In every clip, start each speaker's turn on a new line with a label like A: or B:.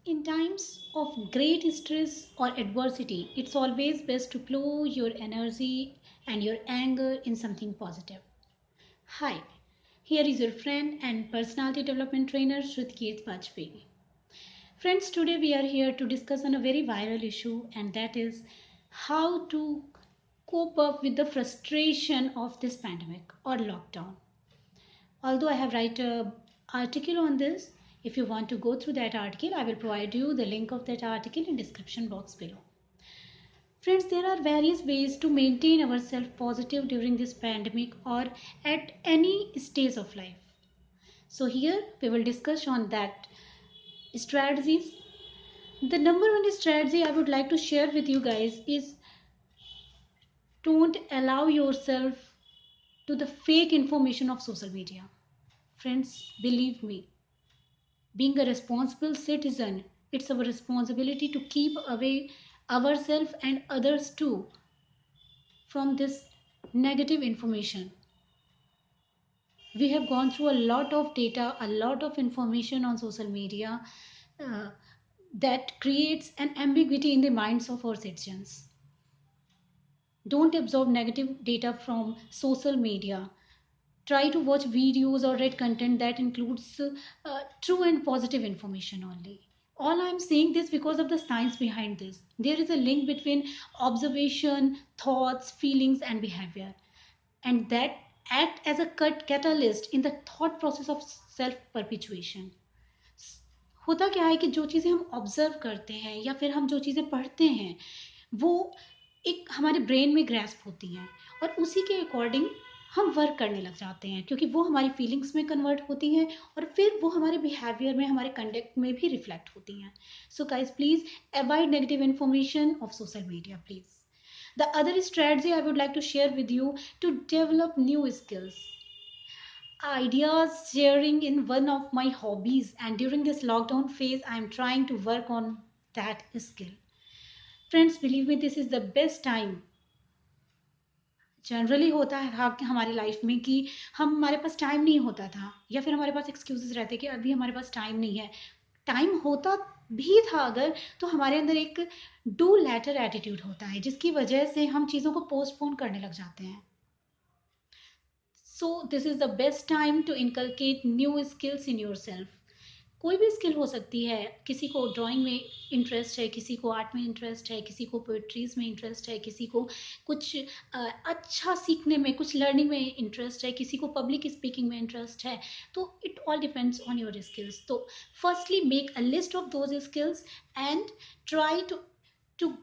A: In times of great stress or adversity, it's always best to plow your energy and your anger in something positive. Hi, here is your friend and personality development trainer Shrutikit Bajpayee. Friends, today we are here to discuss on a very viral issue, and that is how to cope up with the frustration of this pandemic or lockdown. Although I have write a article on this, if you want to go through that article, I will provide you the link of that article in description box below. Friends, there are various ways to maintain ourselves positive during this pandemic or at any stage of life. So here we will discuss on that strategies. The number one strategy I would like to share with you guys is don't allow yourself to the fake information of social media. Friends, believe me, being a responsible citizen, it's our responsibility to keep away ourselves and others too from this negative information. We have gone through a lot of data, a lot of information on social media uh, that creates an ambiguity in the minds of our citizens. Don't absorb negative data from social media. Try to watch videos or read content that includes true and positive information only. All I'm saying this because of the science behind this. There is a link between observation, thoughts, feelings, and behavior, and that act as a catalyst in the thought process of self perpetuation. होता क्या है कि जो चीज़ें हम observe करते हैं या फिर हम जो चीज़ें पढ़ते हैं वो एक हमारे ब्रेन में ग्रैस्प होती हैं और उसी के अकॉर्डिंग हम वर्क करने लग जाते हैं क्योंकि वो हमारी फीलिंग्स में कन्वर्ट होती हैं और फिर वो हमारे बिहेवियर में हमारे कंडक्ट में भी रिफ्लेक्ट होती हैं. So guys, please avoid negative information of social media please. The other strategy I would like to share with you to develop new skills. Ideas sharing in one of my hobbies, and during this lockdown phase I am trying to work on that skill. Friends, believe me, this is the best time. Generally होता है था कि हमारी life में कि हमारे पास time नहीं होता था या फिर हमारे पास एक्सक्यूजेस रहते कि अभी हमारे पास टाइम नहीं है. टाइम होता भी था अगर, तो हमारे अंदर एक डू लेटर एटीट्यूड होता है जिसकी वजह से हम चीज़ों को पोस्टपोन करने लग जाते हैं. So this is the best time to inculcate new skills in yourself. कोई भी स्किल हो सकती है. किसी को ड्राइंग में इंटरेस्ट है, किसी को आर्ट में इंटरेस्ट है, किसी को पोइट्रीज में इंटरेस्ट है, किसी को कुछ अच्छा सीखने में, कुछ लर्निंग में इंटरेस्ट है, किसी को पब्लिक स्पीकिंग में इंटरेस्ट है. तो it all depends on your skills. तो firstly make a list of those skills and try to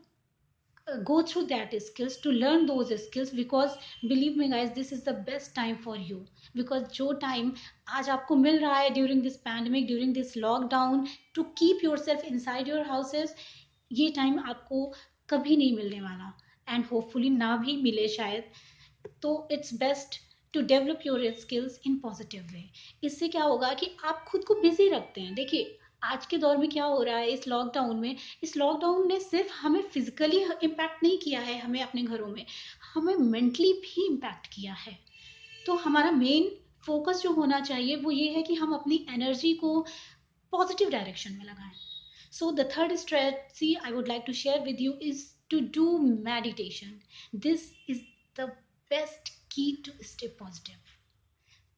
A: go through that skills to learn those skills, because believe me guys, this is the best time for you. because जो time आज आपको मिल रहा है during this pandemic, during this lockdown, to keep yourself inside your houses, ये time आपको कभी नहीं मिलने वाला and hopefully ना भी मिले शायद. तो it's best to develop your skills in positive way. इससे क्या होगा कि आप खुद को busy रखते हैं. देखिए आज के दौर में क्या हो रहा है इस लॉकडाउन ने सिर्फ हमें फिजिकली इम्पैक्ट नहीं किया है, हमें अपने घरों में, हमें मेंटली भी इम्पैक्ट किया है. तो हमारा मेन फोकस जो होना चाहिए वो ये है कि हम अपनी एनर्जी को पॉजिटिव डायरेक्शन में लगाएं. So the third strategy I would like to share with you is to do meditation. This is the best key to stay positive.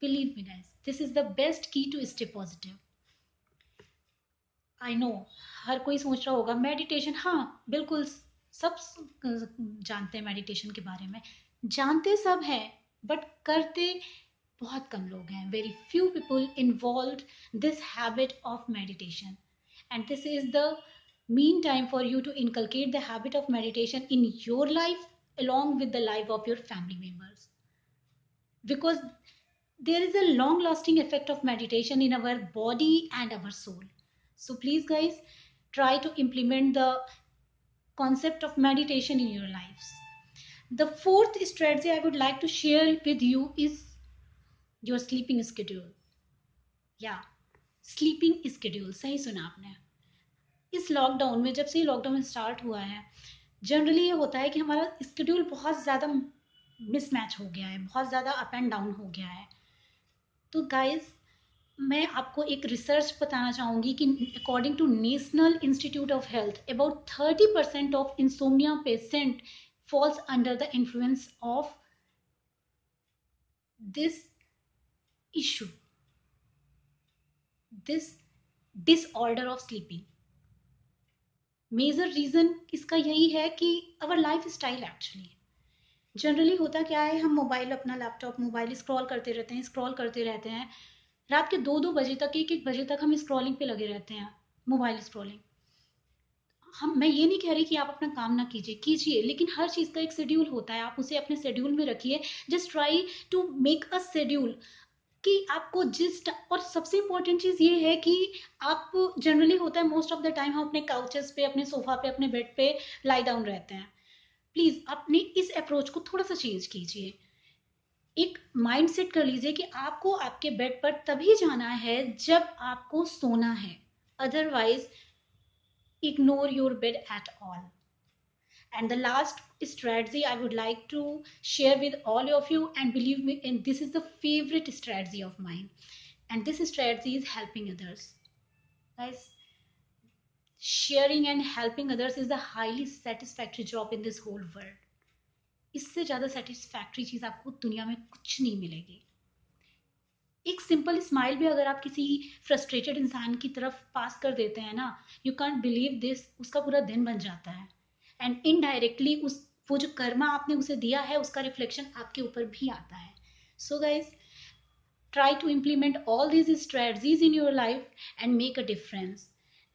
A: Believe me guys, this is the best key to stay positive. I know हर कोई सोच रहा होगा meditation, हाँ बिल्कुल सब जानते हैं मेडिटेशन के बारे में, जानते सब हैं बट करते बहुत कम लोग हैं. Very few people involve this habit of meditation, and this is the mean time for you to inculcate the habit of meditation in your life along with the life of your family members, because there is a long lasting effect of meditation in our body and our soul. So please guys, try to implement the concept of meditation in your lives. The fourth strategy I would like to share with you is your sleeping schedule. या sleeping schedule, सही सुना आपने. इस lockdown में, जब से lockdown start हुआ है, जनरली ये होता है कि हमारा स्केड्यूल बहुत ज़्यादा मिसमैच हो गया है, बहुत ज़्यादा अप एंड डाउन हो गया है. तो गाइस, मैं आपको एक रिसर्च बताना चाहूंगी कि according to national institute of health about 30% of insomnia patient falls under the influence of this issue, this disorder of sleeping. Major reason इसका यही है कि our lifestyle actually generally होता क्या है, हम मोबाइल, अपना लैपटॉप, मोबाइल स्क्रॉल करते रहते हैं रात के 2-2 बजे तक, 1-1 बजे तक हम स्क्रॉलिंग पे लगे रहते हैं, मोबाइल स्क्रॉलिंग। हम मैं ये नहीं कह रही कि आप अपना काम ना कीजिए, कीजिए, लेकिन हर चीज़ का एक शेड्यूल होता है, आप उसे अपने शेड्यूल में रखिए। Just try to make a schedule कि आपको और सबसे इम्पोर्टेंट चीज़ ये है कि आप, जनरली होता है मोस्ट ऑफ द टाइम हम अपने काउचेस पे, अपने सोफा पे, अपने बेड पे लाई डाउन रहते हैं। प्लीज़ अपने इस अप्रोच को थोड़ा सा चेंज कीजिए। एक माइंड सेट कर लीजिए कि आपको आपके बेड पर तभी जाना है जब आपको सोना है, otherwise ignore your bed at all. And the last strategy I would like to share with all of you, and believe me, and this is the favorite strategy of mine, and this strategy is helping others. Guys, sharing and helping others is the highly satisfactory job in this whole world. इससे ज़्यादा satisfactory चीज़ आपको दुनिया में कुछ नहीं मिलेगी। एक simple smile भी अगर आप किसी फ्रस्ट्रेटेड इंसान की तरफ पास कर देते हैं ना, यू कांट बिलीव दिस, उसका पूरा दिन बन जाता है। एंड इनडायरेक्टली उस वो जो कर्मा आपने उसे दिया है उसका रिफ्लेक्शन आपके ऊपर भी आता है। So guys, try to implement all these strategies in your life and make a difference.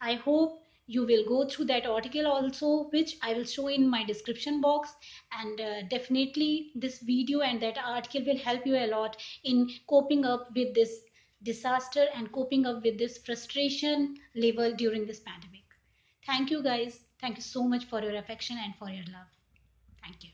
A: I hope you will go through that article also, which I will show in my description box. And definitely, this video and that article will help you a lot in coping up with this disaster and coping up with this frustration level during this pandemic. Thank you, guys. Thank you so much for your affection and for your love. Thank you.